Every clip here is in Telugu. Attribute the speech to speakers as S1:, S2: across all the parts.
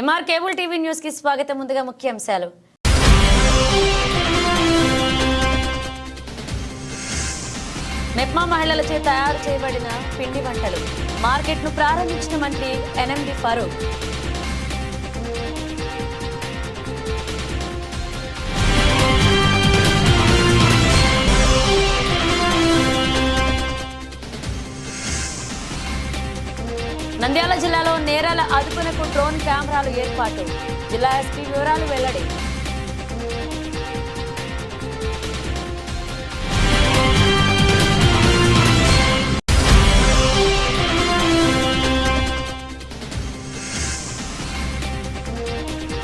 S1: ఎంఆర్ కేబుల్ టీవీ న్యూస్ కి స్వాగతం. ముందుగా ముఖ్యాంశాలు. మెప్మా మహిళలచే తయారు చేయబడిన పిండి వంటలు మార్కెట్ను ప్రారంభించిన మంత్రి ఎన్ఎండి ఫరూక్. నంద్యాల జిల్లాలో నేరాల అదుపునకు డ్రోన్ కెమెరాలు ఏర్పాటు. జిల్లా ఎస్పీ వివరాలు వెల్లడి.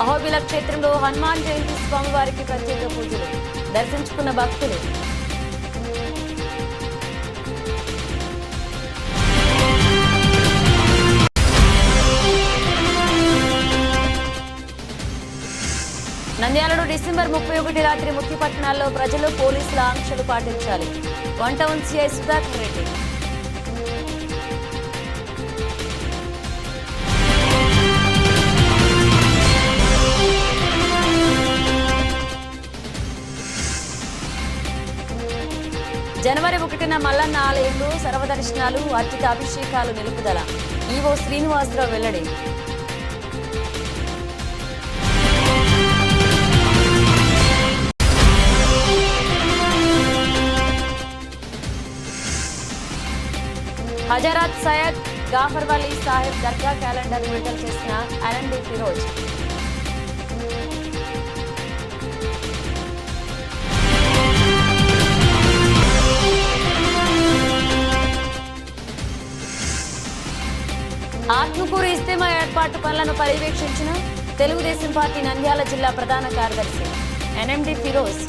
S1: అహోబిల క్షేత్రంలో హనుమాన్ జయంతి స్వామివారికి ప్రత్యేక పూజలు దర్శించుకున్న భక్తులు. నంద్యాలలో డిసెంబర్ 31 రాత్రి ముఖ్య పట్టణాల్లో ప్రజలు పోలీసుల ఆంక్షలు పాటించాలి. One town CI Sudhakar Reddy. జనవరి 1న మల్లన్న ఆలయంలో సర్వదర్శనాలు, అర్చిత అభిషేకాలు నిలుపుదల. ఈవో శ్రీనివాసరావు వెల్లడి. హజరత్ సయ్యద్ గాఫర్ వలీ సాహెబ్ దర్గా క్యాలెండర్ విడుదల చేసిన ఎన్ఎండి ఫిరోజ్. ఆత్మకూరు ఇస్తేమా ఏర్పాటు పనులను పర్యవేక్షించిన తెలుగుదేశం పార్టీ నంద్యాల జిల్లా ప్రధాన కార్యదర్శి ఎన్ఎండి ఫిరోజ్.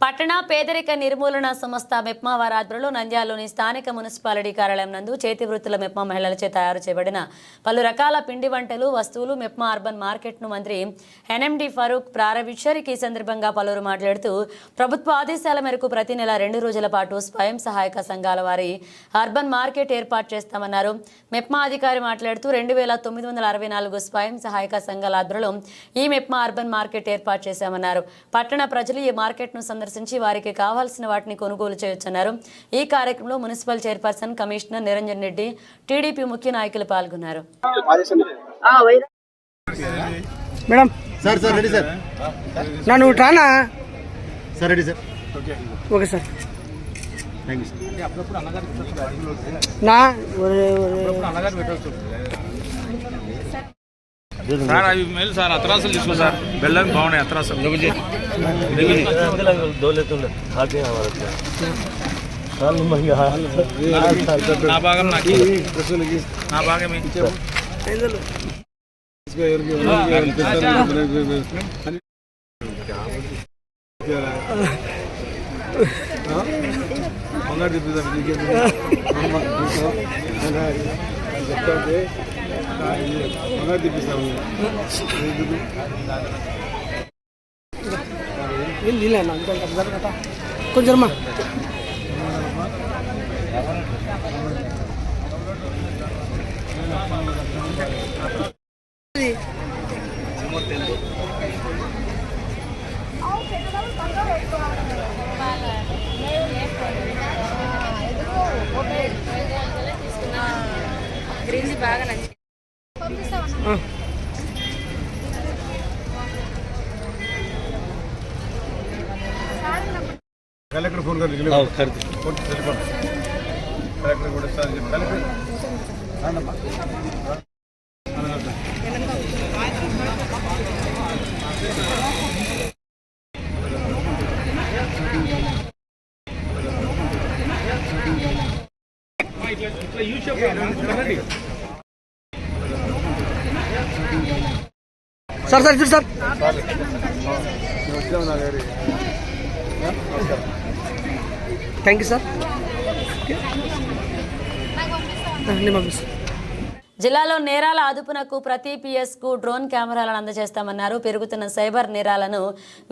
S1: పట్టణ పేదరిక నిర్మూలన సంస్థ మెప్మా వారి ఆధ్వర్యంలో నంద్యాలలోని స్థానిక మున్సిపాలిటీ కార్యాలయం నందు చేతి వృత్తుల మెప్మా మహిళలచే తయారు చేయబడిన పలు రకాల పిండి వంటలు వస్తువులు మెప్మా అర్బన్ మార్కెట్ను మంత్రి ఎన్ఎండి ఫరూక్ ప్రారంభించారు. ఈ సందర్భంగా పలువురు మాట్లాడుతూ ప్రభుత్వ ఆదేశాల మేరకు ప్రతి నెల 2 రోజుల పాటు స్వయం సహాయక సంఘాల వారి అర్బన్ మార్కెట్ ఏర్పాటు చేస్తామన్నారు. మెప్మా అధికారి మాట్లాడుతూ 2964 స్వయం సహాయక సంఘాల ఆధ్వర్యంలో ఈ మెప్మా అర్బన్ మార్కెట్ ఏర్పాటు చేశామన్నారు. పట్టణ ప్రజలు ఈ మార్కెట్ను సందర్శించి వారికి కావాల్సిన వాటిని కొనుగోలు చేయొచ్చన్నారు. ఈ కార్యక్రమంలో municipal chairperson commissioner Niranjan Reddy, TDP ముఖ్య నాయకులు పాల్గొన్నారు.
S2: Madam sir sir ready sir నన్ను ట్రానా sir ready sir okay sir thank you sir నా
S3: సార్ అవి మేలు సార్. అత్రాసులు తీసుకో సార్, బెల్లం బాగున్నాయి. అత్రాసులు నా భాగం నాకు, నా భాగం
S2: కొంచెం
S1: బాగా నచ్చింది.
S4: कलेक्टर फोन कर लीजिए कलेक्टर को collector
S2: sir sir sir thank you sir
S1: జిల్లాలో నేరాల అదుపునకు ప్రతి పిఎస్కు డ్రోన్ కెమెరాలను అందజేస్తామన్నారు. పెరుగుతున్న సైబర్ నేరాలను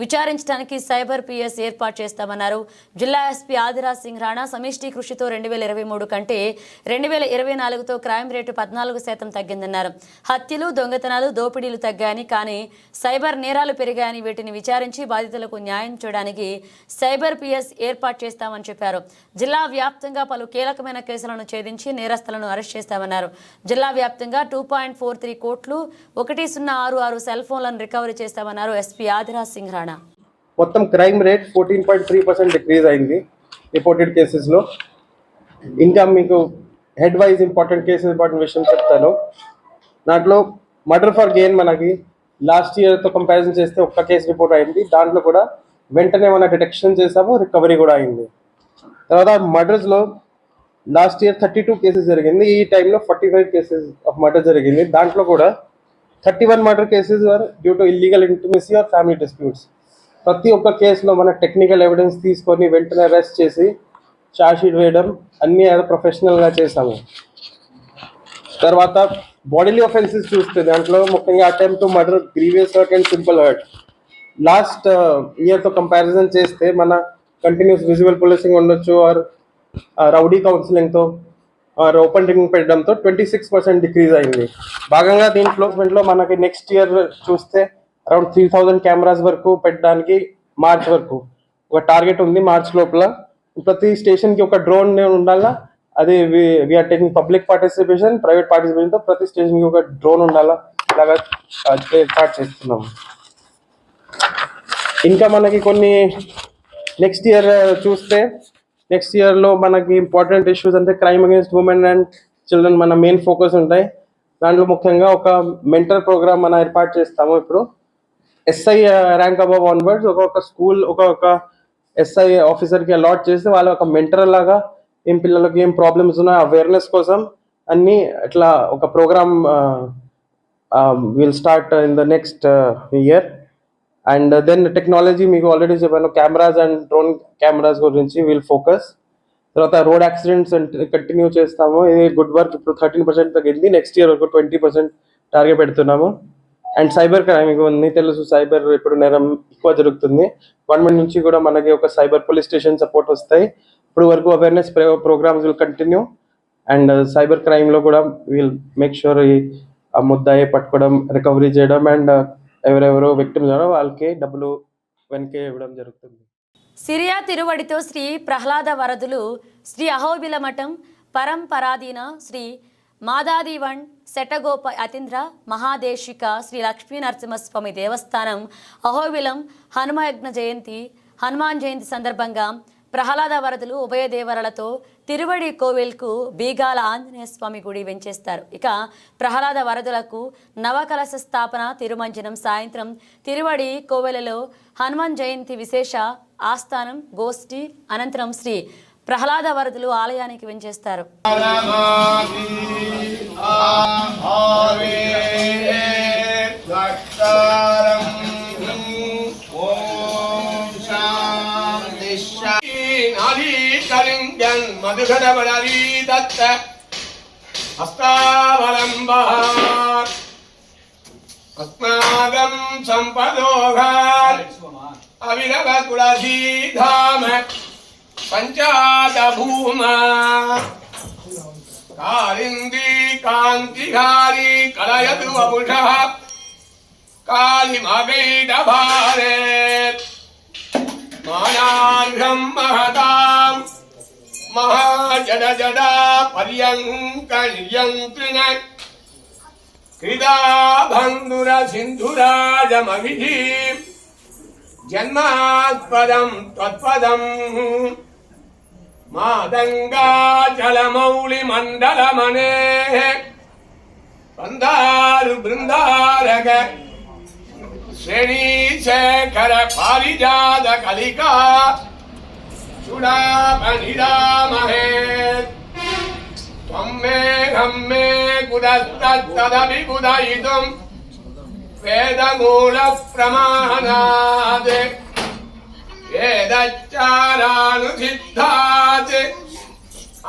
S1: విచారించడానికి సైబర్ పిఎస్ ఏర్పాటు చేస్తామన్నారు. జిల్లా ఎస్పీ ఆదిరాజ్ సింగ్ రాణా సమిష్టి కృషితో 2023 కంటే 2024తో క్రైమ్ రేటు 14% తగ్గిందన్నారు. హత్యలు, దొంగతనాలు, దోపిడీలు తగ్గాయని, కానీ సైబర్ నేరాలు పెరిగాయని, వీటిని విచారించి బాధితులకు న్యాయం చేయడానికి సైబర్ పిఎస్ ఏర్పాటు చేస్తామని చెప్పారు. జిల్లా వ్యాప్తంగా పలు కీలకమైన కేసులను ఛేదించి నేరస్తులను అరెస్ట్ చేస్తామన్నారు. జిల్లా వ్యాప్తంగా 2.43 కోట్లు 1066 సెల్ ఫోన్లను రికవరీ చేస్తామన్నారు ఎస్పీ ఆదిరాజ్ సింగ్ రాణా.
S5: మొత్తం క్రైమ్ రేట్ 14.3% డిక్రీజ్ అయింది రిపోర్టెడ్ కేసెస్లో. ఇంకా మీకు హెడ్ వైజ్ ఇంపార్టెంట్ విషయం చెప్తాను. దాంట్లో మర్డర్ ఫర్ గెయిన్ మనకి లాస్ట్ ఇయర్తో కంపారిజన్ చేస్తే ఒక్క కేసు రిపోర్ట్ అయింది. దాంట్లో కూడా వెంటనే మన డిటెక్షన్ చేసాము, రికవరీ కూడా అయింది. తర్వాత మర్డర్స్లో లాస్ట్ ఇయర్ 32 కేసెస్ జరిగింది. ఈ టైంలో 45 కేసెస్ ఆఫ్ మర్డర్ జరిగింది. దాంట్లో కూడా 31 murder cases are due to illegal intimacy or family disputes. ప్రతి ఒక్క కేసులో మన టెక్నికల్ ఎవిడెన్స్ తీసుకొని వెంటనే అరెస్ట్ చేసి ఛార్జ్షీట్ వేయడం అన్నీ ప్రొఫెషనల్గా చేసాము. తర్వాత బాడీలీ ఆఫెన్సెస్ చూస్తే దాంట్లో ముఖ్యంగా attempt to murder, grievous hurt and simple hurt last ఇయర్తో కంపారిజన్ చేస్తే మన కంటిన్యూస్ విజువల్ పోలీసింగ్ ఉండొచ్చు, ఆర్ రౌడీ కౌన్సిలింగ్తో ఆర్ ఓపెన్ రింగ్ పెట్టడంతో 26% డిక్రీజ్ అయింది. భాగంగా దీంట్లో మనకి నెక్స్ట్ ఇయర్ చూస్తే అరౌండ్ 3000 కెమెరాస్ వరకు పెట్టడానికి మార్చ్ వరకు ఒక టార్గెట్ ఉంది. మార్చ్ లోపల ప్రతి స్టేషన్కి ఒక డ్రోన్ ఉండాలా. అది we are taking public participation, private పార్టిసిపేషన్తో ప్రతి స్టేషన్కి ఒక డ్రోన్ ఉండాలా, ఇలాగా ఏర్పాటు చేస్తున్నాము. ఇంకా మనకి కొన్ని నెక్స్ట్ ఇయర్ చూస్తే నెక్స్ట్ ఇయర్లో మనకి ఇంపార్టెంట్ ఇష్యూస్ అంటే crime against women and children మన మెయిన్ ఫోకస్ ఉంటాయి. దాంట్లో ముఖ్యంగా ఒక మెంటర్ ప్రోగ్రామ్ మనం ఏర్పాటు చేస్తాము. ఇప్పుడు ఎస్ఐ ర్యాంక్ అబవ్ ఆన్వర్డ్స్ ఒక్కొక్క స్కూల్ ఒక్కొక్క ఎస్ఐ ఆఫీసర్కి అలాట్ చేస్తే వాళ్ళ ఒక మెంటర్ లాగా ఏం పిల్లలకి ఏం ప్రాబ్లమ్స్ ఉన్నాయో అవేర్నెస్ కోసం అన్నీ ఇట్లా ఒక program will start in the next year. And then technology మీకు ఆల్రెడీ చెప్పాను, కెమెరాస్ అండ్ డ్రోన్ కెమెరాస్ గురించి విల్ ఫోకస్. తర్వాత రోడ్ యాక్సిడెంట్స్ కంటిన్యూ చేస్తాము. ఇది గుడ్ వర్క్. ఇప్పుడు 13% తగ్గింది. నెక్స్ట్ ఇయర్ ఒక 20% టార్గెట్ పెడుతున్నాము. అండ్ సైబర్ క్రైమ్ మీకు అన్నీ తెలుసు, సైబర్ ఇప్పుడు నేరం ఎక్కువ జరుగుతుంది. గవర్నమెంట్ నుంచి కూడా మనకి ఒక సైబర్ పోలీస్ స్టేషన్ సపోర్ట్ వస్తాయి. ఇప్పుడు వరకు awareness programs will continue. And cyber క్రైమ్లో కూడా విల్ మేక్ షూర్ ఆ ముద్దాయి పట్టుకోవడం, రికవరీ చేయడం, అండ్ ఎవరెవరో విక్టిమ్స్ ఉన్నారో వాళ్ళకి డబ్బులు వెనకే ఇవ్వడం జరుగుతుంది.
S1: సిరియా తిరువడితో శ్రీ ప్రహ్లాద వరదులు, శ్రీ అహోబిల మఠం, పరంపరాధీన శ్రీ మాదాదివన్ శటగోప అతీంద్ర మహాదేశిక శ్రీ లక్ష్మీ నరసింహస్వామి దేవస్థానం అహోబిలం హనుమాన్ జయంతి సందర్భంగా ప్రహ్లాద వరదులు ఉభయ దేవరలతో తిరువడి కోవెల్కు బీగాల ఆంజనేయ స్వామి గుడి వెంచేస్తారు. ఇక ప్రహ్లాద వరదులకు నవకలశ స్థాపన, తిరుమంజనం సాయంత్రం తిరువడి కోవెలలో హనుమాన్ జయంతి విశేష ఆస్థానం, గోష్ఠి అనంతరం శ్రీ ప్రహ్లాద వరదులు ఆలయానికి వెంచేస్తారు.
S6: మధుకరవరీదత్త హస్తావలంబః అస్మాకం సంపదోఘార్ అవిరవ కులధీధామ పంచాద భూమా కాళిందీ కాంతిహారీ కలయతు వపుషః కాళిమగైడభారే మానార్ఘం మహతాం మహాజడజడా పర్యంక నిర్యంత్రిణ క్రీడాబంధుర సింధురాజమవిధి జన్మాస్పదం త్వత్పదం మాదంగాచలమౌళి మండలమనే బందారు బృందారక శ్రేణీశేఖర పారిజాత కలికా చూడామహిరామహే త్వమ్మే హమ్మే కుదస్తదభికుదయితుం వేదమూల ప్రమాణాద్ వేదచారానుసిద్ధాత్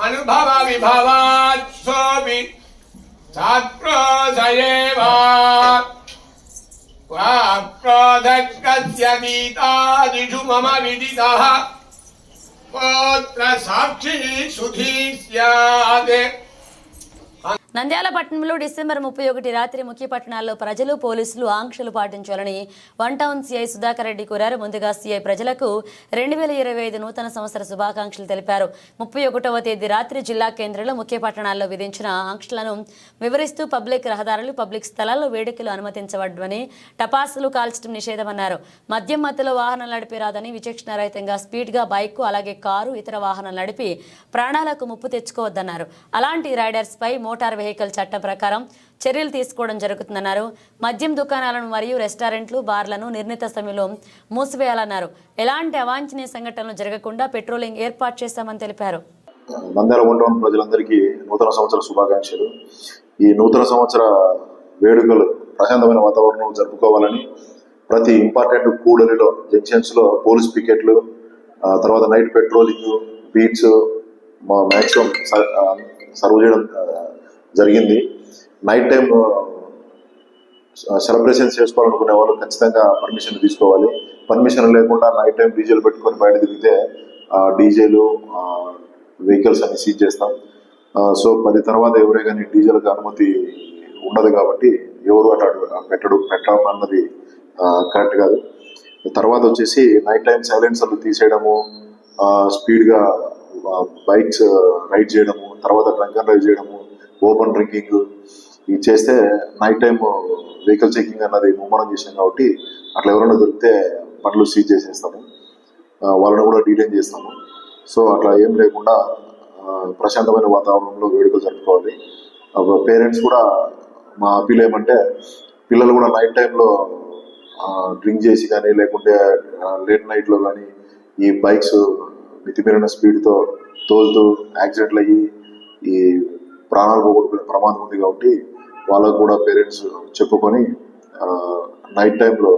S6: అనుభవ విభవాత్ సోపి सात्क्रोधयेव क्रोधकस्य गीतादिषु मम विदितः पुत्र साक्षी सुधी स्यात्।
S1: నంద్యాల పట్టణంలో డిసెంబర్ 31 రాత్రి ముఖ్య పట్టణాల్లో ప్రజలు పోలీసులు ఆంక్షలు పాటించాలని one town CI Sudhakar Reddy కోరారు. ముందుగా సిఐ ప్రజలకు 2025 నూతన సంవత్సర శుభాకాంక్షలు తెలిపారు. 31వ తేదీ రాత్రి జిల్లా కేంద్రంలో ముఖ్య పట్టణాల్లో విధించిన ఆంక్షలను వివరిస్తూ పబ్లిక్ రహదారులు, పబ్లిక్ స్థలాల్లో వేడుకలు అనుమతించవద్దని, టపాసులు కాల్చడం నిషేధమన్నారు. మద్యం మత్తులో వాహనాలు నడిపేరాదని, విచక్షణారహితంగా స్పీడ్గా బైక్ అలాగే కారు ఇతర వాహనాలు నడిపి ప్రాణాలకు ముప్పు తెచ్చుకోవద్దన్నారు. అలాంటి రైడర్స్ పై మోటార్ వెహికల్ చట్టం ప్రకారం చర్యలు తీసుకోవడం జరుగుతుందన్నారు. మద్యం దుకాణాలను మరియు రెస్టారెంట్లు, బార్లను నిర్ణీత సమయంలో మూసివేయాలన్నారు. ఎలాంటి అవాంఛనీయ సంఘటనలు జరగకుండా పెట్రోలింగ్ ఏర్పాటు చేశామని తెలిపారు.
S7: నంద్యాల ఉండవన ప్రజలందరికీ నూతన సంవత్సర శుభాకాంక్షలు. ఈ నూతన సంవత్సర వేడుకలు ప్రశాంతమైన వాతావరణం జరుపుకోవాలని ప్రతి ఇంపార్టెంట్ కూడలిలో, జంక్షన్స్ లో పోలీస్ పికెట్లు, తర్వాత night patrolling, beats maximum serve చేయడం జరిగింది. నైట్ టైం సెలబ్రేషన్స్ చేసుకోవాలనుకునే వాళ్ళు ఖచ్చితంగా పర్మిషన్ తీసుకోవాలి. పర్మిషన్ లేకుండా నైట్ టైం డీజేలు పెట్టుకొని బయట తిరిగితే డీజేలు వెహికల్స్ అన్ని సీజ్ చేస్తాం. సో 10 తర్వాత ఎవరే కానీ డీజేలకు అనుమతి ఉండదు కాబట్టి ఎవరు అట్లా పెట్టడం అన్నది కరెక్ట్ కాదు. తర్వాత వచ్చేసి నైట్ టైం సైలెన్సర్లు తీసేయడము, స్పీడ్గా బైక్స్ రైడ్ చేయడము, తర్వాత డ్రంక్ అండ్ డ్రైవ్ చేయడము, ఓపెన్ డ్రింకింగ్ ఇది చేస్తే నైట్ టైం వెహికల్ చెకింగ్ అన్నది ముమ్మరం చేసాం కాబట్టి అట్లా ఎవరైనా దొరికితే బండ్లు సీజ్ చేసేస్తాము, వాళ్ళని కూడా డీటైన్ చేస్తాము. సో అట్లా ఏం లేకుండా ప్రశాంతమైన వాతావరణంలో వేడుకలు జరుపుకోవాలి. పేరెంట్స్ కూడా మా అప్పీల్ ఏమంటే పిల్లలు కూడా నైట్ టైంలో డ్రింక్ చేసి కానీ లేకుంటే లేట్ నైట్లో కానీ ఈ బైక్స్ మితిమీరిన స్పీడ్తో తోలుతూ యాక్సిడెంట్లు అయ్యి ఈ ప్రాణాలు పోగొట్టుకునే ప్రమాదం ఉంది కాబట్టి వాళ్ళకు కూడా పేరెంట్స్ చెప్పుకొని నైట్ టైంలో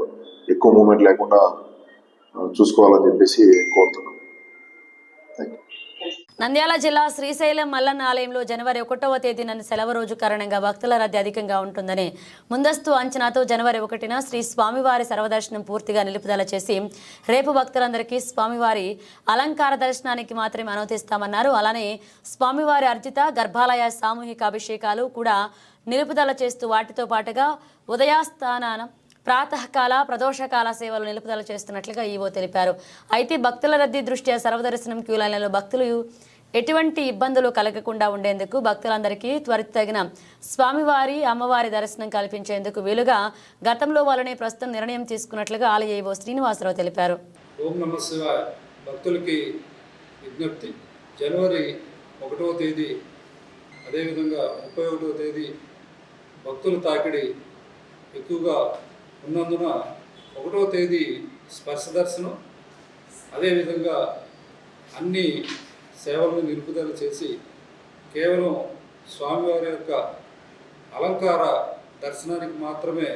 S7: ఎక్కువ మూమెంట్ లేకుండా చూసుకోవాలని చెప్పేసి కోరుతున్నాం.
S1: నంద్యాల జిల్లా శ్రీశైలం మల్లన్న ఆలయంలో జనవరి 1వ తేదీన సెలవు రోజు కారణంగా భక్తుల రద్దీ అధికంగా ఉంటుందని ముందస్తు అంచనాతో జనవరి 1న శ్రీ స్వామివారి సర్వదర్శనం పూర్తిగా నిలుపుదల చేసి రేపు భక్తులందరికీ స్వామివారి అలంకార దర్శనానికి మాత్రమే అనుమతిస్తామన్నారు. అలానే స్వామివారి అర్జిత గర్భాలయ సామూహిక అభిషేకాలు కూడా నిలుపుదల చేస్తూ వాటితో పాటుగా ఉదయాస్థానం, ప్రాతకాల, ప్రదోషకాల సేవలు నిలుపుదల చేస్తున్నట్లుగా ఈవో తెలిపారు. అయితే భక్తుల రద్దీ దృష్ట్యా సర్వదర్శనం క్యూ లైన్లలో భక్తులు ఎటువంటి ఇబ్బందులు కలగకుండా ఉండేందుకు భక్తులందరికీ త్వరితగిన స్వామివారి, అమ్మవారి దర్శనం కల్పించేందుకు వీలుగా గతంలో వాళ్ళని ప్రస్తుతం నిర్ణయం తీసుకున్నట్లుగా ఆలయ ఈవో శ్రీనివాసరావు తెలిపారు.
S8: ఓం నమః శివాయ. భక్తులకి విజ్ఞప్తి, జనవరి 1వ తేదీ అదేవిధంగా 31వ తేదీ భక్తుల తాకిడి ఎక్కువగా ఉన్నందున 1వ తేదీ స్పర్శ దర్శనం, అదేవిధంగా అన్ని సేవలను నిలుపుదల చేసి కేవలం స్వామివారి యొక్క అలంకార దర్శనానికి మాత్రమే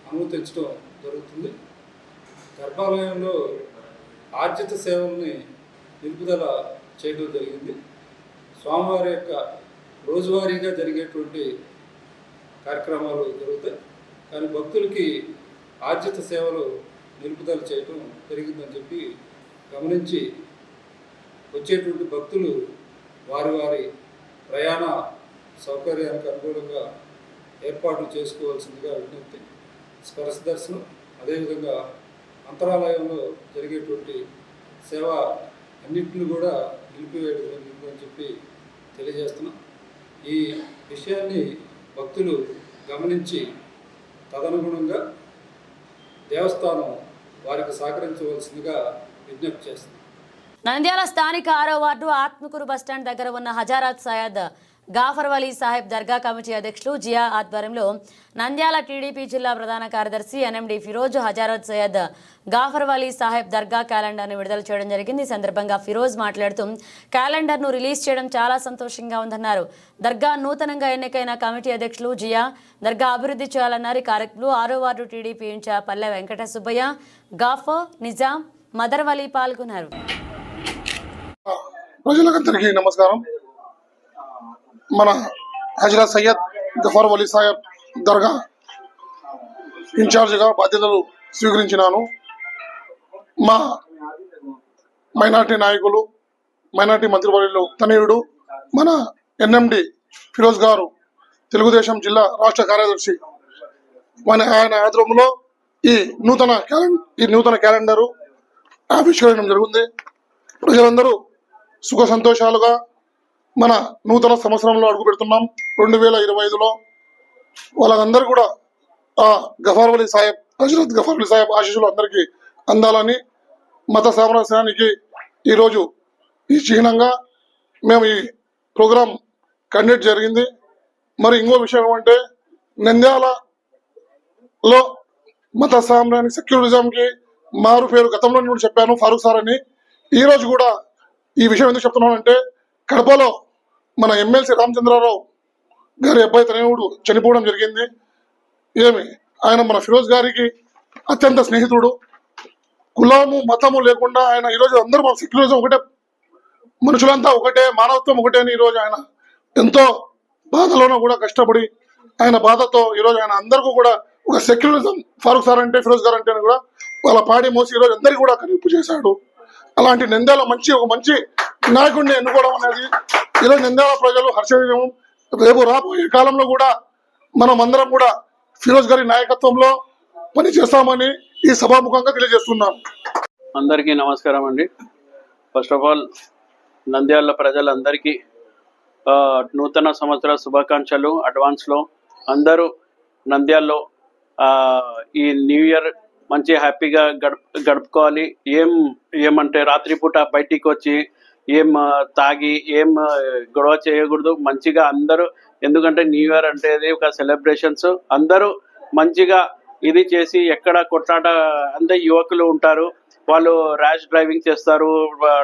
S8: అనుమతించడం జరుగుతుంది. గర్భాలయంలో ఆర్జిత సేవల్ని నిలుపుదల చేయడం జరిగింది. స్వామివారి యొక్క రోజువారీగా జరిగేటువంటి కార్యక్రమాలు జరుగుతాయి, కానీ భక్తులకి ఆర్జిత సేవలు నిలుపుదల చేయడం జరిగిందని చెప్పి గమనించి వచ్చేటువంటి భక్తులు వారి వారి ప్రయాణ సౌకర్యానికి అనుగుణంగా ఏర్పాట్లు చేసుకోవాల్సిందిగా విజ్ఞప్తి. స్పర్శ దర్శనం, అదేవిధంగా అంతరాలయంలో జరిగేటువంటి సేవ అన్నింటిని కూడా నిలిపివేయడం జరిగిందని చెప్పి తెలియజేస్తున్నాం. ఈ విషయాన్ని భక్తులు గమనించి తదనుగుణంగా దేవస్థానం వారికి సహకరించవలసిందిగా విజ్ఞప్తి చేస్తుంది.
S1: నంద్యాల స్థానిక 6వ వార్డు ఆత్మకూరు బస్టాండ్ దగ్గర ఉన్న హజారత్ సయ్యద్ గాఫర్ వలీ సాహెబ్ దర్గా కమిటీ అధ్యక్షులు జియా ఆధ్వర్యంలో నంద్యాల టీడీపీ జిల్లా ప్రధాన కార్యదర్శి ఎన్ఎండి ఫిరోజ్ హజారత్ సయ్యద్ గాఫర్ వలీ సాహెబ్ దర్గా క్యాలెండర్ను విడుదల చేయడం జరిగింది. ఈ సందర్భంగా ఫిరోజ్ మాట్లాడుతూ క్యాలెండర్ను రిలీజ్ చేయడం చాలా సంతోషంగా ఉందన్నారు. దర్గా నూతనంగా ఎన్నికైన కమిటీ అధ్యక్షులు జియా దర్గా అభివృద్ధి చేయాలన్నారు. ఈ కార్యక్రమంలో 6వ వార్డు టీడీపీ ఇన్ఛార్జ్ పల్లె వెంకట సుబ్బయ్య, గాఫర్, నిజాం, మదర్ వలీ పాల్గొన్నారు.
S9: ప్రజలందరికీ నమస్కారం. మన హజరత్ సయ్యద్ గఫార్ వలీ సాహెబ్ దర్గా ఇన్ఛార్జిగా బాధ్యతలు స్వీకరించినాను. మా మైనార్టీ నాయకులు, మైనార్టీ మంత్రివర్యులు తనయుడు మన ఎన్ఎండి ఫిరోజ్ గారు, తెలుగుదేశం జిల్లా రాష్ట్ర కార్యదర్శి, ఆయన ఆధ్వర్యంలో ఈ నూతన క్యాలెండరు ఆవిష్కరించడం జరిగింది. ప్రజలందరూ సుఖ సంతోషాలుగా మన నూతన సంవత్సరంలో అడుగు పెడుతున్నాం 2025లో. వాళ్ళందరూ కూడా గఫార్ వలీ సాహెబ్, హజరత్ గఫార్ వలీ సాహెబ్ ఆశీస్సులు అందరికీ అందాలని మత సామరస్యానికి ఈరోజు ఈ చిహ్నంగా మేము ఈ ప్రోగ్రాం కండక్ట్ జరిగింది. మరి ఇంకో విషయం ఏమంటే, నంద్యాలలో మత సామ్రాన్ని సెక్యులరిజంకి మారు పేరు గతంలో నేను చెప్పాను ఫారూక్ సార్ అని. ఈరోజు కూడా ఈ విషయం ఎందుకు చెప్తున్నానంటే, కడపలో మన ఎమ్మెల్సీ రామచంద్రరావు గారి అబ్బాయి తనయుడు చనిపోవడం జరిగింది. ఆయన మన ఫిరోజ్ గారికి అత్యంత స్నేహితుడు. కులము మతము లేకుండా ఆయన ఈరోజు అందరూ మన సెక్యులరిజం ఒకటే, మనుషులంతా ఒకటే, మానవత్వం ఒకటే అని ఈరోజు ఆయన ఎంతో బాధలోనూ కూడా కష్టపడి ఆయన బాధతో ఈరోజు ఆయన అందరికీ కూడా ఒక సెక్యులరిజం, ఫారూక్ సార్ అంటే ఫిరోజ్ గారు అంటే కూడా వాళ్ళ పాడి మోసి ఈరోజు అందరికీ కూడా కనింపు చేశాడు. అలాంటి నంద్యాల ఒక మంచి నాయకుడిని ఎన్నుకోవడం అనేది ఈరోజు నంద్యాల ప్రజలు హర్షించడం. రేపు రాబోయే కాలంలో కూడా మనం అందరం కూడా ఫిరోజ్ గారి నాయకత్వంలో పని చేస్తామని ఈ సభాముఖంగా తెలియజేస్తున్నాం.
S10: అందరికీ నమస్కారం అండి. ఫస్ట్ ఆఫ్ ఆల్ నంద్యాల ప్రజలందరికీ నూతన సంవత్సర శుభాకాంక్షలు అడ్వాన్స్లో. అందరూ నంద్యాలలో ఈ న్యూ ఇయర్ మంచి హ్యాపీగా గడుపుకోవాలి. ఏమంటే రాత్రిపూట బయటికి వచ్చి తాగి గొడవ చేయకూడదు. మంచిగా అందరూ, ఎందుకంటే న్యూ ఇయర్ అంటే ఒక సెలబ్రేషన్స్, అందరూ మంచిగా ఇది చేసి ఎక్కడ కొట్లాట, అందరు యువకులు ఉంటారు, వాళ్ళు ర్యాష్ డ్రైవింగ్ చేస్తారు,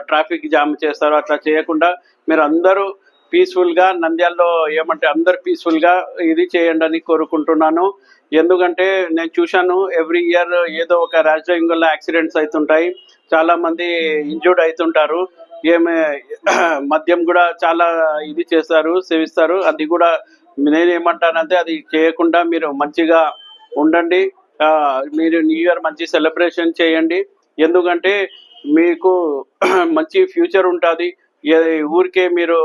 S10: ట్రాఫిక్ జామ్ చేస్తారు. అట్లా చేయకుండా మీరు అందరూ పీస్ఫుల్గా నంద్యాలలో అందరు పీస్ఫుల్గా ఇది చేయండి అని కోరుకుంటున్నాను. ఎందుకంటే నేను చూశాను ఎవ్రీ ఇయర్ ఏదో ఒక ర్యాష్ డ్రైవింగ్ వల్ల యాక్సిడెంట్స్ అవుతుంటాయి, చాలా మంది ఇంజూర్డ్ అవుతుంటారు. మద్యం కూడా చాలా ఇది చేస్తారు, సేవిస్తారు. అది కూడా నేనేమంటానంటే అది చేయకుండా మీరు మంచిగా ఉండండి. మీరు న్యూ ఇయర్ మంచి సెలబ్రేషన్ చేయండి. ఎందుకంటే మీకు మంచి ఫ్యూచర్ ఉంటుంది. ఊరికే మీరు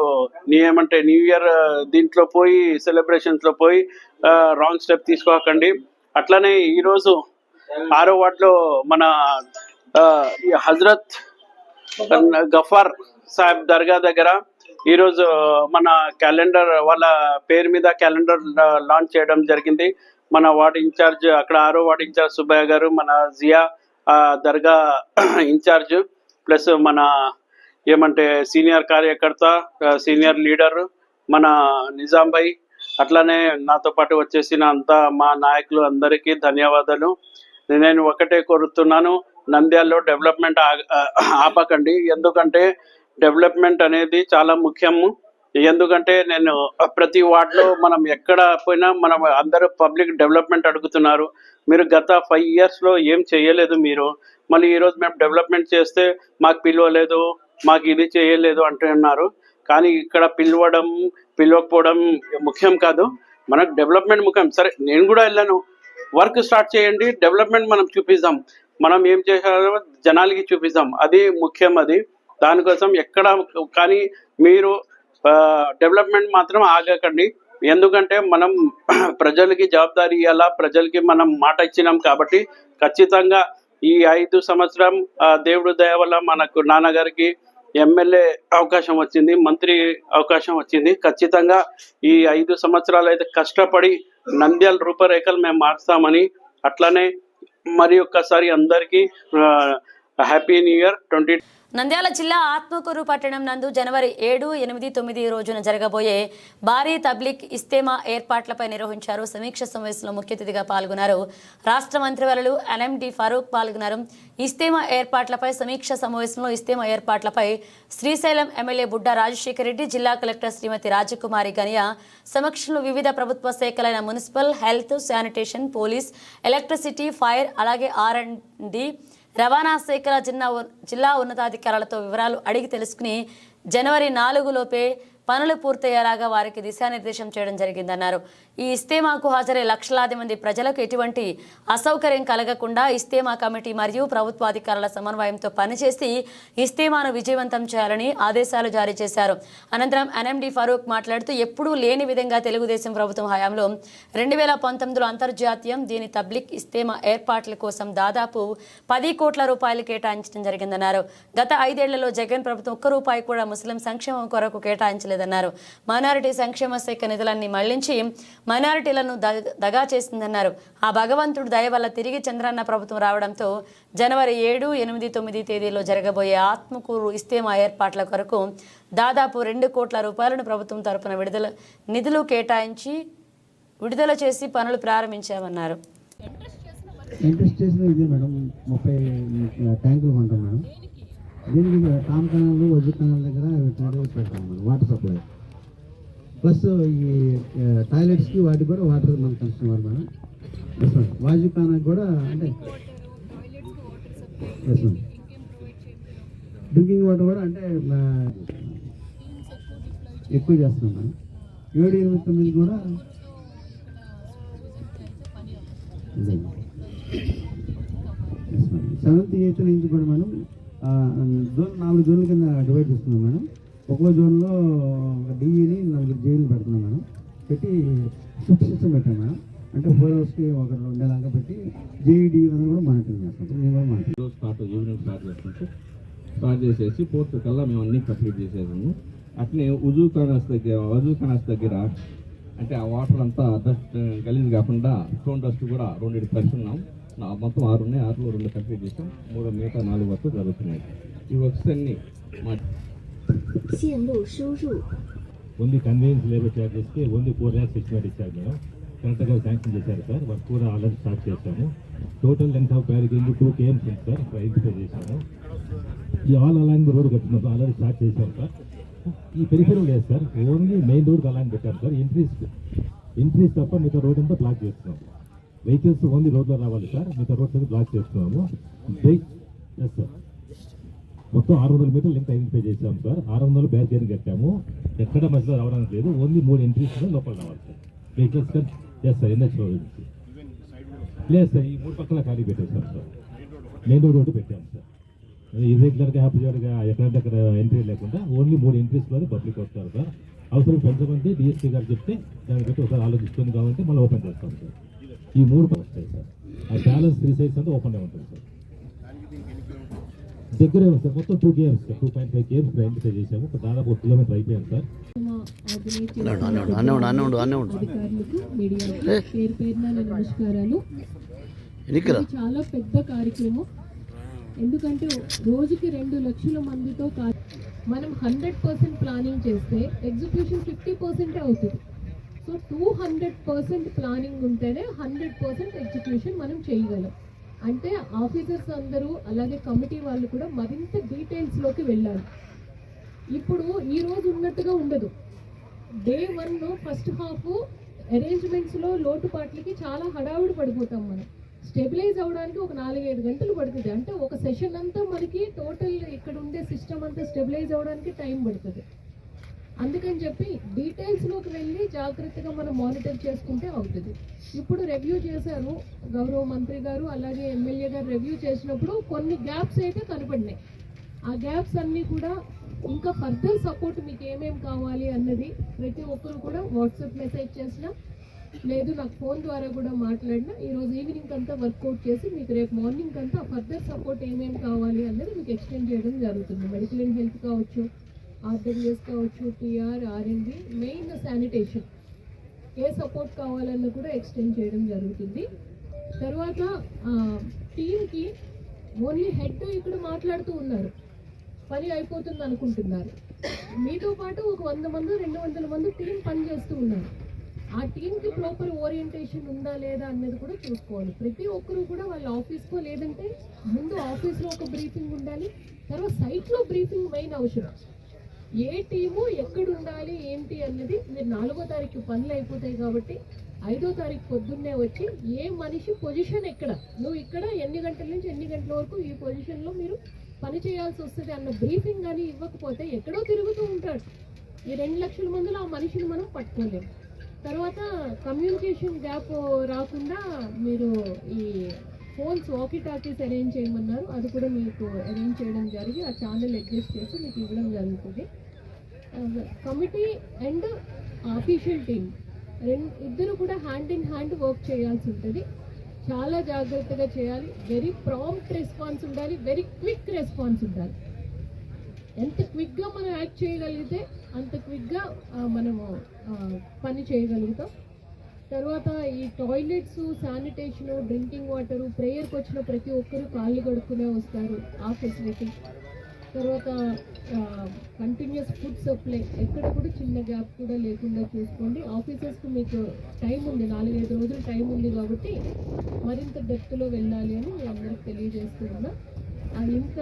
S10: న్యూ ఇయర్ దీంట్లో పోయి సెలబ్రేషన్స్లో పోయి రాంగ్ స్టెప్ తీసుకోకండి. అట్లనే ఈరోజు 6వ వార్డులో మన హజరత్ గఫార్ సాహెబ్ దర్గా దగ్గర ఈరోజు మన క్యాలెండర్ వాళ్ళ పేరు మీద క్యాలెండర్ లాంచ్ చేయడం జరిగింది. మన వార్డ్ ఇన్ఛార్జ్, అక్కడ 6వ వార్డ్ ఇన్ఛార్జ్ సుబ్బయ్య గారు, మన జియా దర్గా ఇన్ఛార్జ్, ప్లస్ మన సీనియర్ కార్యకర్త, సీనియర్ లీడర్ మన నిజాం భాయ్, అట్లానే నాతో పాటు వచ్చేసిన అంతా మా నాయకులు అందరికీ ధన్యవాదాలు. నేను ఒకటే కోరుతున్నాను, నంద్యాలలో డెవలప్మెంట్ ఆపకండి. ఎందుకంటే డెవలప్మెంట్ అనేది చాలా ముఖ్యము. ఎందుకంటే నేను ప్రతి వార్డులో మనం ఎక్కడ పోయినా మనం అందరూ పబ్లిక్ డెవలప్మెంట్ అడుగుతున్నారు. మీరు గత 5 ఇయర్స్లో ఏం చేయలేదు. మీరు మళ్ళీ ఈరోజు మేము డెవలప్మెంట్ చేస్తే మాకు పిలవలేదు, మాకు ఇది చేయలేదు అంటున్నారు. కానీ ఇక్కడ పిలవకపోవడం ముఖ్యం కాదు, మనకు డెవలప్మెంట్ ముఖ్యం. సరే, నేను కూడా వెళ్ళాను, వర్క్ స్టార్ట్ చేయండి, డెవలప్మెంట్ మనం చూపిద్దాం, మనం ఏం చేసామో జనాలకి చూపిద్దాం, అది ముఖ్యం. అది దానికోసం ఎక్కడ కానీ మీరు డెవలప్మెంట్ మాత్రం ఆగకండి. ఎందుకంటే మనం ప్రజలకి జవాబాదారీ ఇవ్వాలా, ప్రజలకి మనం మాట ఇచ్చినాం కాబట్టి ఖచ్చితంగా ఈ 5 సంవత్సరం దేవుడు దయ వల్ల మనకు నాన్నగారికి ఎమ్మెల్యే అవకాశం వచ్చింది, మంత్రి అవకాశం వచ్చింది. ఖచ్చితంగా ఈ 5 సంవత్సరాలు అయితే కష్టపడి నంద్యాల రూపురేఖలు మేము మార్స్తామని, అట్లానే మరి ఒక్కసారి అందరికీ హ్యాపీ న్యూ ఇయర్ 20.
S1: నంద్యాల జిల్లా ఆత్మకూరు పట్టణం నందు జనవరి 7, 8, 9 రోజున జరగబోయే భారీ తబ్లిక్ ఇస్తేమా ఏర్పాట్లపై నిర్వహించారు. సమీక్ష సమావేశంలో ముఖ్య అతిథిగా పాల్గొన్నారు రాష్ట్ర మంత్రివర్యులు ఎన్ఎండి ఫారూక్ పాల్గొన్నారు. ఇస్తేమా ఏర్పాట్లపై సమీక్ష సమావేశంలో ఇస్తేమా ఏర్పాట్లపై శ్రీశైలం ఎమ్మెల్యే బుడ్డ రాజశేఖర్ రెడ్డి, జిల్లా కలెక్టర్ శ్రీమతి రాజకుమారి గనియా సమక్షంలో వివిధ ప్రభుత్వ శాఖలైన municipal, health, sanitation, police, electricity, fire, అలాగే R&D, రవాణా శాఖల జిల్లా ఉన్నతాధికారులతో వివరాలు అడిగి తెలుసుకుని జనవరి 4 లోపే పనులు పూర్తయ్యేలాగా వారికి దిశానిర్దేశం చేయడం జరిగిందన్నారు. ఈ ఇస్తేమాకు హాజరై లక్షలాది మంది ప్రజలకు ఎటువంటి అసౌకర్యం కలగకుండా ఇస్తేమా కమిటీ మరియు ప్రభుత్వాధికారుల సమన్వయంతో పనిచేసి ఇస్తేమాను విజయవంతం చేయాలని ఆదేశాలు జారీ చేశారు. అనంతరం ఎన్ఎండి ఫరూక్ మాట్లాడుతూ ఎప్పుడూ లేని విధంగా తెలుగుదేశం ప్రభుత్వం హయాంలో 2019లో అంతర్జాతీయం దీని తబ్లిక్ ఇస్తేమా ఏర్పాట్ల కోసం దాదాపు 10 కోట్ల రూపాయలు కేటాయించడం జరిగిందన్నారు. గత 5 ఏళ్లలో జగన్ ప్రభుత్వం ఒక్క రూపాయి కూడా ముస్లిం సంక్షేమం కొరకు కేటాయించలేదన్నారు. మైనారిటీ సంక్షేమ శాఖ నిధులన్నీ మళ్లించి మైనారిటీలను దగా చేసిందన్నారు. ఆ భగవంతుడు దయ వల్ల తిరిగి చంద్రన్న ప్రభుత్వం రావడంతో జనవరి 7, 8, 9 తేదీలో జరగబోయే ఆత్మకూరు ఇస్తేమా ఏర్పాట్ల కొరకు దాదాపు 2 కోట్ల రూపాయలను ప్రభుత్వం తరపున నిధులు కేటాయించి విడుదల చేసి పనులు ప్రారంభించామన్నారు.
S11: ఇంట్రెస్ట్ చేసిన ఇది మేడం 30 ట్యాంకులు కొంటాం మేడం. దీనికి టామ్ కెనాల్, వజ్ర కెనాల్ దగ్గర పెడతాం మేడం వాటర్ సప్లై. ప్లస్ ఈ టాయిలెట్స్కి వాటికి కూడా వాటర్ మన కన్స్యూమర్ మేడం. Yes madam. వాజు కెనాల్ కూడా అంటే ఎస్ మేడం. డ్రింకింగ్ వాటర్ కూడా అంటే ఎక్కువ చేస్తున్నాం మేడం. 7, 8, 9 కూడా 7th, 8th నుంచి కూడా మేడం జోన్ 4 జోన్ల కింద డివైడ్ చేస్తున్నాం మేడం. ఒక్కో జోన్లో డిఈని 4 జైలు పెడుతున్నాం మేడం. పెట్టి షిఫ్ట్ సిస్టమ్ పెట్టాం మేడం. అంటే 4 అవర్స్కి ఒకటి ఉండేలాగా పెట్టి జేఈడి అనేది కూడా మానిటరింగ్ చేస్తాం. మేము కూడా మానిటరింగ్
S3: ఈవినింగ్ స్టార్ట్ చేసేసి 4th కల్లా మేము అన్నీ కంప్లీట్ చేసేసాము. అట్నే వజూ ఖానాస్ దగ్గర అంటే ఆ వాటర్ అంతా డస్ట్ గలీజ్ కాకుండా స్టోన్ డస్ట్ కూడా 2 పరిచున్నాం. మొత్తం 6 ఉన్నాయి. 6లో 2 కంప్లీట్ చేసాం. మిగతా 4 వర్క్ జరుగుతున్నాయి. ఈ వర్క్స్ అన్ని
S11: ఓన్లీ కన్వీనియన్స్ లేబర్ ఛార్జెస్కి ఓన్లీ 4 lakhs ఎస్టిమేట్ ఇచ్చారు మేడం. కరెక్ట్గా శాంక్షన్ చేశారు సార్. వర్క్ కూడా ఆల్రెడీ స్టార్ట్ చేశాము. Total length of barricade 2 km ఉంది సార్. ఐడెంటిఫై చేశాము. ఈ ఆల్ అలాంగ్ రోడ్ కట్టినప్పుడు ఆల్రెడీ స్టార్ట్ చేశారు సార్. ఈ పెరిఫెరల్ లేదు sir. Only main road along పెట్టారు సార్. ఎంట్రీస్ తప్ప మిగతా రోడ్ అంతా బ్లాక్ చేస్తున్నాము. వెహికల్స్ ఓన్లీ రోడ్లో రావాలి సార్. మిగతా రోడ్స్ అయితే బ్లాక్ చేస్తున్నాము. Yes sir. మొత్తం 600 మీటర్లు లింక్ ఐడెంటిఫై చేసాము సార్. 600 బ్యారికేడ్ కట్టాము. ఎక్కడ మధ్యలో రావడానికి లేదు. ఓన్లీ 3 ఎంట్రీస్ లోపల రావాలి sir. Vehicles sir. Yes sir. NH road లేదు సార్. ఈ 3 పక్కల ఖాళీ పెట్టేస్తాం సార్. మెయిన్ రోడ్డు పెట్టాము సార్. ఇర్రెగ్యులర్గా హ్యాపీగా ఎక్కడంటే అక్కడ ఎంట్రీ లేకుండా ఓన్లీ 3 ఎంట్రీస్లోనే పబ్లిక్ వస్తారు సార్. అవసరం పెంచమంటే డిఎస్పీ గారు చెప్తే దాన్ని బట్టి ఒకసారి ఆలోచిస్తుంది కాబట్టి మళ్ళీ ఓపెన్ చేస్తాం సార్. ఈ 3 వస్తాయి సార్. ఆ బ్యాలెన్స్ 3 సైడ్స్ అంతా ఓపెన్ ఉంటుంది సార్. దగ్గరే సార్. మొత్తం 2 km సార్. 2.5 km ఐడెంటిఫై చేసాము. దాదాపు 1 కిలోమీటర్ అయిపోయాం సార్.
S12: నమస్కారాలు. చాలా పెద్ద కార్యక్రమం. ఎందుకంటే రోజుకి 2 లక్షల మందితో మనం 100% ప్లానింగ్ చేస్తే ఎగ్జిక్యూషన్ 50% అవుతుంది. సో 200% ప్లానింగ్ ఉంటేనే 100% ఎగ్జిక్యూషన్ మనం చేయగలం. అంటే ఆఫీసర్స్ అందరూ అలాగే కమిటీ వాళ్ళు కూడా మరింత డీటెయిల్స్లోకి వెళ్ళాలి. ఇప్పుడు ఈ రోజు ఉన్నట్టుగా ఉండదు. డే 1 ఫస్ట్ హాఫ్ అరేంజ్మెంట్స్లో లోటుపాట్లకి చాలా హడావుడి పడిపోతాం. మనం స్టెబిలైజ్ అవ్వడానికి ఒక 4-5 గంటలు పడుతుంది. అంటే ఒక సెషన్ అంతా మనకి టోటల్ ఇక్కడ ఉండే సిస్టమ్ అంతా స్టెబిలైజ్ అవ్వడానికి టైం పడుతుంది. అందుకని చెప్పి డీటెయిల్స్లోకి వెళ్ళి జాగ్రత్తగా మనం మానిటర్ చేసుకుంటే అవుతుంది. ఇప్పుడు రివ్యూ చేశారు గౌరవ మంత్రి గారు, అలాగే ఎమ్మెల్యే గారు రివ్యూ చేసినప్పుడు కొన్ని గ్యాప్స్ అయితే కనపడినాయి. ఆ గ్యాప్స్ అన్నీ కూడా ఇంకా ఫర్దర్ సపోర్ట్ మీకు ఏమేమి కావాలి అన్నది ప్రతి ఒక్కరు కూడా వాట్సాప్ మెసేజ్ చేసినా లేదు నాకు ఫోన్ ద్వారా కూడా మాట్లాడినా ఈరోజు ఈవినింగ్ అంతా వర్కౌట్ చేసి మీకు రేపు మార్నింగ్ అంతా ఫర్దర్ సపోర్ట్ ఏమేమి కావాలి అన్నది మీకు ఎక్స్టెండ్ చేయడం జరుగుతుంది. మెడికల్ అండ్ హెల్త్ కావచ్చు, ఆర్డబ్ల్యూఎస్ కావచ్చు, టీఆర్, ఆర్ఎంబి, మెయిన్ శానిటేషన్ ఏ సపోర్ట్ కావాలన్నా కూడా ఎక్స్టెండ్ చేయడం జరుగుతుంది. తర్వాత టీంకి ఓన్లీ హెడ్ ఇక్కడ మాట్లాడుతూ ఉన్నారు, పని అయిపోతుంది అనుకుంటున్నారు. మీతో పాటు ఒక 100 మంది 200 మంది టీం పనిచేస్తూ ఉన్నారు. ఆ టీంకి ప్రాపర్ ఓరియంటేషన్ ఉందా లేదా అన్నది కూడా చూసుకోవాలి. ప్రతి ఒక్కరు కూడా వాళ్ళ ఆఫీస్కో లేదంటే ముందు ఆఫీస్లో ఒక బ్రీఫింగ్ ఉండాలి, తర్వాత సైట్లో బ్రీఫింగ్ మెయిన్ అవసరం. ఏ టీము ఎక్కడ ఉండాలి ఏంటి అన్నది మీరు 4వ తారీఖు పనులు అయిపోతాయి కాబట్టి 5వ తారీఖు పొద్దున్నే వచ్చి ఏ మనిషి పొజిషన్ ఎక్కడ, నువ్వు ఇక్కడ ఎన్ని గంటల నుంచి ఎన్ని గంటల వరకు ఈ పొజిషన్లో మీరు పని చేయాల్సి వస్తుంది అన్న బ్రీఫింగ్ కానీ ఇవ్వకపోతే ఎక్కడో తిరుగుతూ ఉంటాడు. ఈ 2 లక్షల మందిలో ఆ మనిషిని మనం పట్టుకోలేము. తర్వాత కమ్యూనికేషన్ గ్యాప్ రాకుండా మీరు ఈ ఫోన్స్ వాకీ టాకీస్ అరేంజ్ చేయమన్నారు, అది కూడా మీకు అరేంజ్ చేయడం జరిగి ఆ ఛానల్ అడ్జస్ట్ చేసి మీకు ఇవ్వడం జరుగుతుంది. కమిటీ అండ్ అఫీషియల్ టీమ్ ఇద్దరు కూడా హ్యాండ్ ఇన్ హ్యాండ్ వర్క్ చేయాల్సి ఉంటుంది. చాలా జాగ్రత్తగా చేయాలి. వెరీ ప్రాంప్ట్ రెస్పాన్స్ ఉండాలి, వెరీ క్విక్ రెస్పాన్స్ ఉండాలి. ఎంత క్విక్గా మనం యాక్ట్ చేయగలిగితే అంత క్విక్గా మనము పని చేయగలుగుతాం. తర్వాత ఈ టాయిలెట్స్, శానిటేషను, డ్రింకింగ్ వాటరు, ప్రేయర్కి వచ్చిన ప్రతి ఒక్కరు కాళ్ళు కడుక్కునే వస్తారు, ఆ ఫెసిలిటీ. తర్వాత కంటిన్యూస్ ఫుడ్ సప్లై, ఎక్కడ కూడా చిన్న గ్యాప్ కూడా లేకుండా చూసుకోండి. ఆఫీసర్స్కి మీకు టైం ఉంది, 4-5 రోజులు టైం ఉంది కాబట్టి మరింత డెప్త్లో వెళ్ళాలి అని మీ అందరికి తెలియజేస్తూ ఉన్నా. ఇంత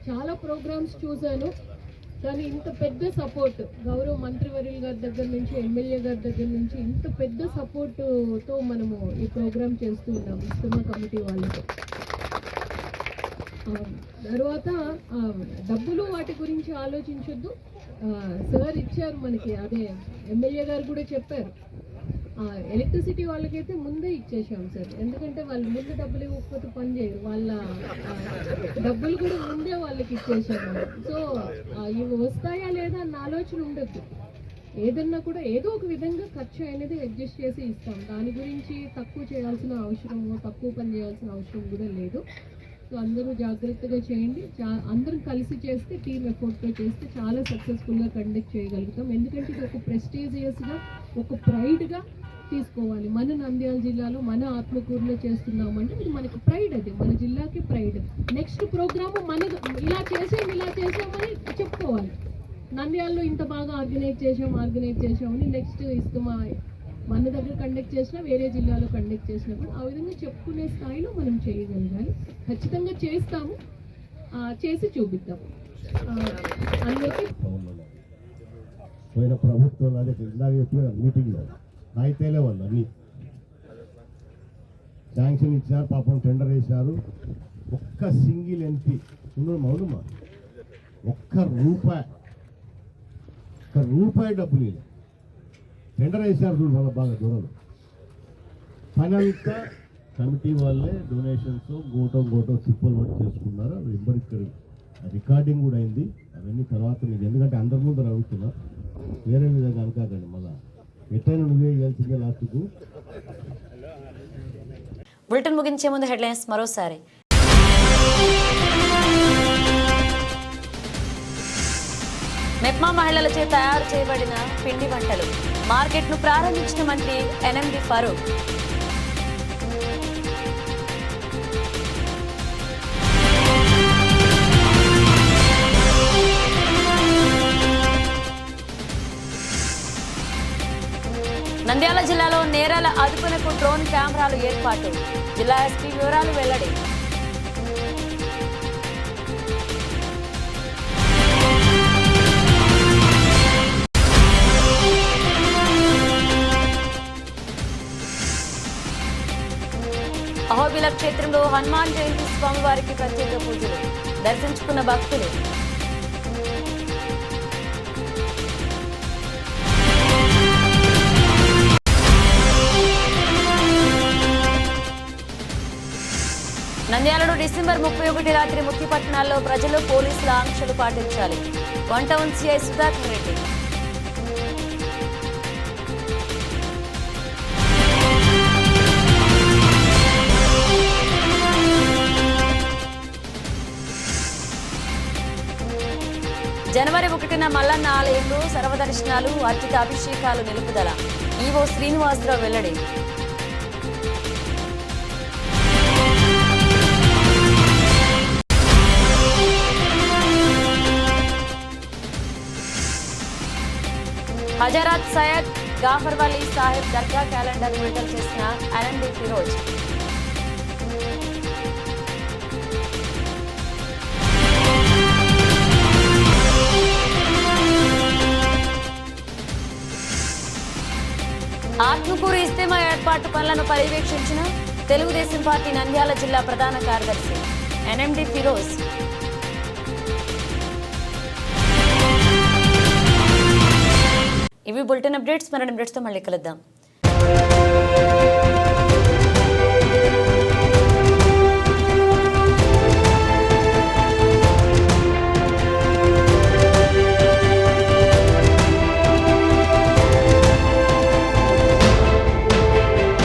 S12: చాలా ప్రోగ్రామ్స్ చూశాను, కానీ ఇంత పెద్ద సపోర్ట్ గౌరవ మంత్రివర్యుల గారి దగ్గర నుంచి, ఎమ్మెల్యే గారి దగ్గర నుంచి ఇంత పెద్ద సపోర్టుతో మనము ఈ ప్రోగ్రామ్ చేస్తూ ఉన్నాం ఇస్తున్న కమిటీ వాళ్ళతో. తర్వాత డబ్బులు వాటి గురించి ఆలోచించొద్దు. సార్ ఇచ్చారు మనకి, అదే ఎమ్మెల్యే గారు కూడా చెప్పారు. ఎలక్ట్రిసిటీ వాళ్ళకైతే ముందే ఇచ్చేసాం సార్, ఎందుకంటే వాళ్ళు ముందు డబ్బులు ఇవ్వకపోతే పని చేయరు, వాళ్ళ డబ్బులు కూడా ముందే వాళ్ళకి ఇచ్చేసాము. సో ఇవి వస్తాయా లేదా అన్న ఆలోచన ఉండొద్దు. ఏదన్నా కూడా ఏదో ఒక విధంగా ఖర్చు అనేది అడ్జస్ట్ చేసి ఇస్తాం. దాని గురించి తక్కువ చేయాల్సిన అవసరము, తక్కువ పని చేయాల్సిన అవసరం కూడా లేదు. సో అందరూ జాగ్రత్తగా చేయండి. అందరం కలిసి చేస్తే, టీమ్ ఎఫర్ట్తో చేస్తే చాలా సక్సెస్ఫుల్గా కండక్ట్ చేయగలుగుతాం. ఎందుకంటే ఇది ఒక ప్రెస్టీజియస్గా, ఒక ప్రైడ్గా తీసుకోవాలి. మన నంద్యాల జిల్లాలో, మన ఆత్మకూరులో చేస్తున్నామంటే ఇది మనకి ప్రైడ్, అది మన జిల్లాకి ప్రైడ్. నెక్స్ట్ ప్రోగ్రాము మన ఇలా చేసామని చెప్పుకోవాలి. నంద్యాలలో ఇంత బాగా ఆర్గనైజ్ చేసామని నెక్స్ట్ ఇస్తామా మన దగ్గర కండక్ట్ చేసినా, వేరే జిల్లాలో కండక్ట్ చేసినప్పుడు ఆ విధంగా చెప్పుకునే స్థాయిలో మనం చేయగలగాలి. ఖచ్చితంగా చేస్తాము, చేసి చూపిద్దాం అందరికీ.
S11: పోయిన ప్రభుత్వంలో అదే ఇందాక చెప్పిన మీటింగ్లో రాయితేలే వాళ్ళు అన్నీ శాంక్షన్ ఇచ్చారు, పాపం టెండర్ వేశారు. ఒక్క సింగిల్ ఎంపీ మౌనమా, ఒక్క రూపాయి డబ్బులు లేదు. టెండర్ వేశారు చూడు, వాళ్ళ బాగా దూరాలు. పని అంతా కమిటీ వాళ్ళే డొనేషన్స్ గోటో సిప్పులు పట్టి చేసుకున్నారు. అవి ఎవరికి రికార్డింగ్ కూడా అయింది. అవన్నీ తర్వాత మీకు, ఎందుకంటే అందరి ముందు అడుగుతున్నా, వేరే విధంగా అనుకోకండి. మళ్ళా ఎట్లయినా నువ్వే ఇవ్వాల్సిందే లాస్ట్కు.
S1: బులెటిన్ ముగించే ముందు హెడ్లైన్స్ మరోసారి. మెప్మా మహిళలచే తయారు చేయబడిన పిండి వంటలు మార్కెట్ను ప్రారంభించిన మంత్రి ఎన్ఎండి ఫరూక్. నంద్యాల జిల్లాలో నేరాల అదుపునకు డ్రోన్ కెమెరాలు ఏర్పాటు, జిల్లా ఎస్పీ వివరాలు వెల్లడి. అహోబిల క్షేత్రంలో హనుమాన్ జయంతి స్వామివారికి ప్రత్యేక పూజలు, దర్శించుకున్న భక్తులు. నంద్యాలలో డిసెంబర్ 31 రాత్రి ముఖ్య పట్టణాల్లో ప్రజలు పోలీసుల ఆంక్షలు పాటించాలి, one town CI Sudhakar Reddy. జనవరి 1న మల్లన్న ఆలయంలో సర్వదర్శనాలు, అర్చిత అభిషేకాలు నిలుపుదల, ఈవో శ్రీనివాసరావు వెల్లడి. హజరత్ సయ్యద్ గాఫర్ వలీ సాహెబ్ దర్గా క్యాలెండర్ విడుదల చేసిన ఎన్ఎండి ఫిరోజ్. ఆత్మకూరు ఇస్తేమా ఏర్పాటు పనులను పర్యవేక్షించిన తెలుగుదేశం పార్టీ నంద్యాల జిల్లా ప్రధాన కార్యదర్శి ఎన్ఎండి ఫిరోజ్. బులెటిన్ అప్డేట్స్ మరిన్ని అప్డేట్స్తో మళ్ళీ కలుద్దాం.